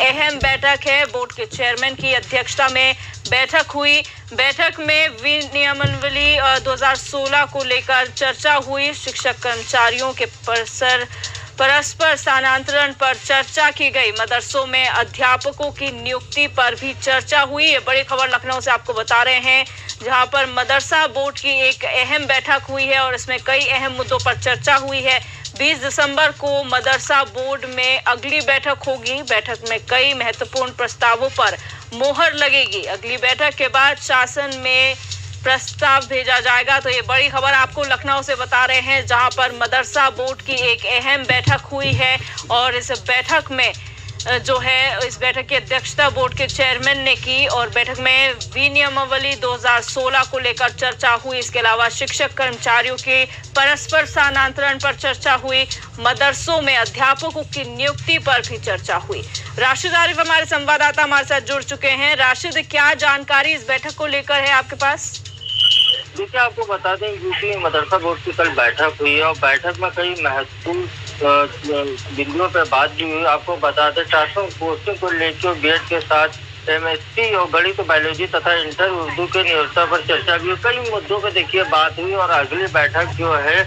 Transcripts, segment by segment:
अहम बैठक है। बोर्ड के चेयरमैन की अध्यक्षता में बैठक हुई। बैठक में विनियमावली 2016 को लेकर चर्चा हुई। शिक्षक कर्मचारियों के परस्पर स्थानांतरण पर चर्चा की गई। मदरसों में अध्यापकों की नियुक्ति पर भी चर्चा हुई। ये बड़ी खबर लखनऊ से आपको बता रहे हैं, जहां पर मदरसा बोर्ड की एक अहम बैठक हुई है और इसमें कई अहम मुद्दों पर चर्चा हुई है। 20 दिसंबर को मदरसा बोर्ड में अगली बैठक होगी। बैठक में कई महत्वपूर्ण प्रस्तावों पर मोहर लगेगी। अगली बैठक के बाद शासन में प्रस्ताव भेजा जाएगा। तो ये बड़ी खबर आपको लखनऊ से बता रहे हैं, जहां पर मदरसा बोर्ड की एक अहम बैठक हुई है और इस बैठक में इस बैठक की अध्यक्षता बोर्ड के चेयरमैन ने की और बैठक में विनियमावली 2016 को लेकर चर्चा हुई। इसके अलावा शिक्षक कर्मचारियों के परस्पर स्थानांतरण पर चर्चा हुई। मदरसों में अध्यापकों की नियुक्ति पर भी चर्चा हुई। राशिद आरिफ हमारे संवाददाता हमारे साथ जुड़ चुके हैं। राशिद, क्या जानकारी इस बैठक को लेकर है आपके पास? देखिए, आपको बता दें यूपी मदरसा बोर्ड की कल बैठक हुई और बैठक में कई महत्वपूर्ण बिंदुओं पर बात भी हुई। आपको बता दें ट्रांसफर पोस्टिंग को लेकर बीएड के साथ एमएससी और गणित बायोलॉजी तथा इंटर उर्दू के नियोजन पर चर्चा भी हुई। कई मुद्दों पर देखिए बात हुई और अगली बैठक जो है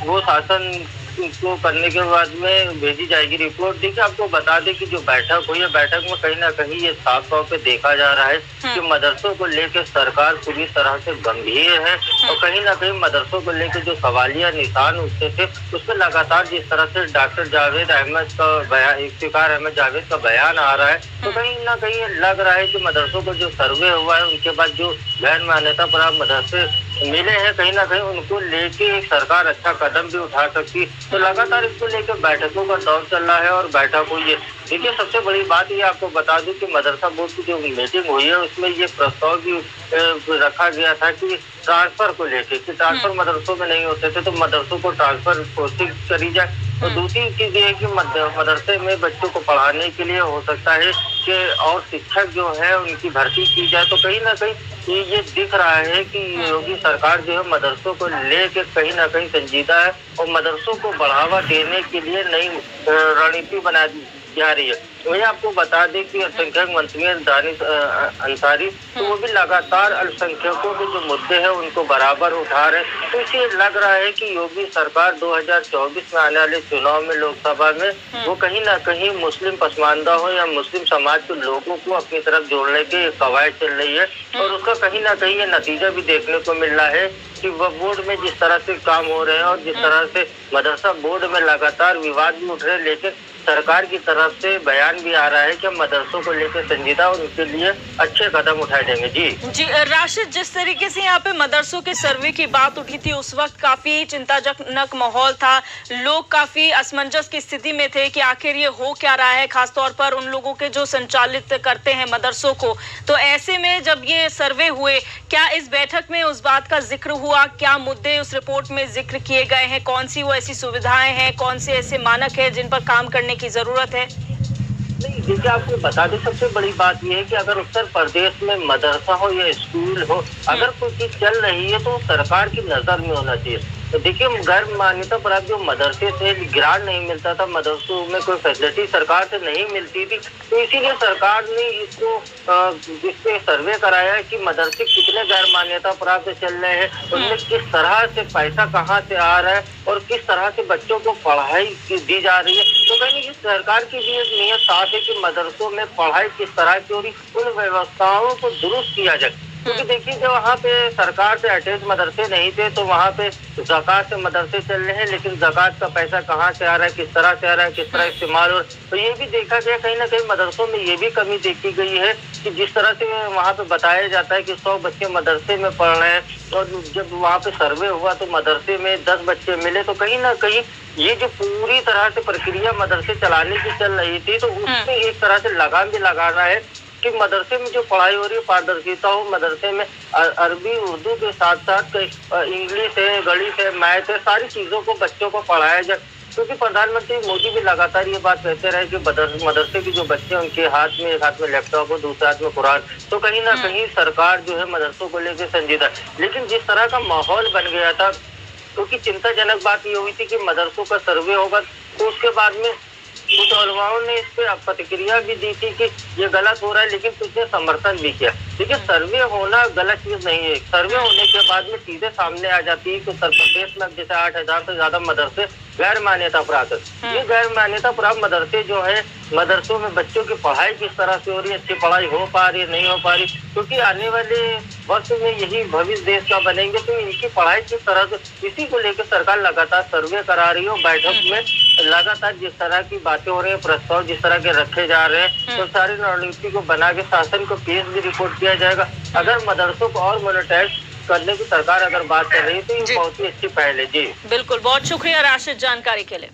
वो शासन को करने के बाद में भेजी जाएगी रिपोर्ट। देखिए, आपको बता दें कि जो बैठक हुई है, बैठक में कहीं ना कहीं ये साफ तौर पे देखा जा रहा है कि मदरसों को लेकर सरकार पूरी तरह से गंभीर है और कहीं ना कहीं मदरसों को लेकर जो सवालिया निशान उठते थे उसमें लगातार जिस तरह से डॉक्टर जावेद अहमद का बयान, इफ्तिकार अहमद जावेद का बयान आ रहा है, तो कहीं ना कहीं लग रहा है कि मदरसों को जो सर्वे हुआ है उनके बाद जो गैर मान्यता प्राप्त मदरसे मिले हैं, कहीं ना कहीं उनको लेके सरकार अच्छा कदम भी उठा सकती। तो लगातार इसको लेकर बैठकों का दौर चल रहा है और बैठक हुई है। देखिए, सबसे बड़ी बात ये आपको बता दूं कि मदरसा बोर्ड की जो मीटिंग हुई है उसमें ये प्रस्ताव भी रखा गया था कि ट्रांसफर को लेकर कि ट्रांसफर मदरसों में नहीं होते थे तो मदरसों को ट्रांसफर पोस्टिंग करी जाए। और दूसरी चीज ये है कि मदरसे में बच्चों को पढ़ाने के लिए हो सकता है कि और शिक्षक जो है उनकी भर्ती की जाए। तो कहीं ना कहीं ये दिख रहा है कि योगी सरकार जो है मदरसों को लेकर कहीं ना कहीं संजीदा है और मदरसों को बढ़ावा देने के लिए नई रणनीति बना जा रही है। वही आपको बता दें कि अल्पसंख्यक मंत्री दानिश अंसारी तो वो भी लगातार अल्पसंख्यकों के जो मुद्दे हैं उनको बराबर उठा रहे। तो इसे लग रहा है कि योगी सरकार 2024 में आने वाले चुनाव में लोकसभा में वो कहीं ना कहीं मुस्लिम पसमानदा हो या मुस्लिम समाज के लोगों को अपनी तरफ जोड़ने की कवायद चल रही है और उसका कहीं ना कहीं ये नतीजा भी देखने को मिल रहा है कि वह बोर्ड में जिस तरह से काम हो रहे हैं और जिस तरह से मदरसा बोर्ड में लगातार विवाद भी उठ रहे हैं, लेकिन सरकार की तरफ से बयान भी आ रहा है कि हम मदरसों को लेकर संजीदा और उनके लिए अच्छे कदम उठाए जाएंगे। जी राशिद, जिस तरीके से यहाँ पे मदरसों के सर्वे की बात उठी थी उस वक्त काफी चिंताजनक माहौल था। लोग काफी असमंजस की स्थिति में थे कि आखिर ये हो क्या रहा है, खासतौर पर उन लोगों के जो संचालित करते हैं मदरसों को। तो ऐसे में जब ये सर्वे हुए, क्या इस बैठक में उस बात का जिक्र हुआ? क्या मुद्दे उस रिपोर्ट में जिक्र किए गए हैं? कौन सी वो ऐसी सुविधाएं हैं, कौन से ऐसे मानक है जिन पर काम करने की जरूरत है? नहीं, देखिए, आपको बता दें सबसे बड़ी बात यह है कि अगर उत्तर प्रदेश में मदरसा हो या स्कूल हो, अगर कोई चीज चल रही है तो सरकार की नजर में होना चाहिए। तो देखिए, गैर मान्यता प्राप्त जो मदरसे थे, ग्रांट नहीं मिलता था, मदरसों में कोई फैसिलिटी सरकार से नहीं मिलती थी, तो इसीलिए सरकार ने इसको इस पे सर्वे कराया है कि मदरसे कितने गैर मान्यता प्राप्त चल रहे हैं, उनमें किस तरह से पैसा कहाँ से आ रहा है और किस तरह से बच्चों को पढ़ाई दी जा रही है। तो कहीं सरकार की भी एक नियत साफ है कि मदरसों में पढ़ाई किस तरह की हो रही, उन व्यवस्थाओं को दुरुस्त किया जाए। क्योंकि देखिए, जब वहाँ पे सरकार से अटैच मदरसे नहीं थे तो वहाँ पे ज़कात से मदरसे चल रहे हैं, लेकिन ज़कात का पैसा कहाँ से आ रहा है, किस तरह से आ रहा है, किस तरह इस्तेमाल हो रहा है। तो ये भी देखा गया कहीं ना कहीं मदरसों में ये भी कमी देखी गई है कि जिस तरह से वहाँ पे बताया जाता है कि 100 बच्चे मदरसे में पढ़ रहे हैं और जब वहाँ पे सर्वे हुआ तो मदरसे में 10 बच्चे मिले। तो कहीं ना कहीं ये जो पूरी तरह से प्रक्रिया मदरसे चलाने की चल रही थी तो उसमें एक तरह से लगाम भी लगाना है कि मदरसे में जो पढ़ाई हो रही है पारदर्शिता हो। मदरसे में अरबी उर्दू के साथ साथ इंग्लिश है, गणित है, मैथ है, सारी चीज़ों को बच्चों को पढ़ाया जाए। क्योंकि प्रधानमंत्री मोदी भी लगातार ये बात कहते रहे कि मदरसे के जो बच्चे उनके हाथ में, एक हाथ में लैपटॉप हो, दूसरे हाथ में कुरान। तो कहीं ना कहीं सरकार जो है मदरसों को लेकर संजीदा। लेकिन जिस तरह का माहौल बन गया था, क्योंकि चिंताजनक बात ये हुई थी कि मदरसों का सर्वे होगा तो उसके बाद में कुछ उलमाओं ने इस पे प्रतिक्रिया भी दी थी कि ये गलत हो रहा है, लेकिन कुछ ने समर्थन भी किया। देखिए, सर्वे होना गलत चीज नहीं है। सर्वे होने के बाद में चीजें सामने आ जाती है कि उत्तर प्रदेश में जैसे 8,000 से ज्यादा मदरसे गैर मान्यता प्राप्त है। ये गैर मान्यता प्राप्त मदरसे जो है, मदरसों में बच्चों की पढ़ाई किस तरह से हो रही है, अच्छी पढ़ाई हो पा रही है, नहीं हो पा रही, क्योंकि आने वाले वक्त में यही भविष्य देश का बनेंगे। तो इनकी पढ़ाई किस तरह से, इसी को लेकर सरकार लगातार सर्वे करा रही है। बैठक में लगातार जिस तरह की बातें हो रही है, प्रस्ताव जिस तरह के रखे जा रहे हैं, तो सारी रणनीति को बना के शासन को पेश भी रिपोर्ट किया जाएगा। अगर मदरसों को और मोनेटाइज करने की सरकार अगर बात कर रही है तो ये बहुत ही अच्छी पहल है। जी बिल्कुल, बहुत शुक्रिया राशिद जानकारी के लिए।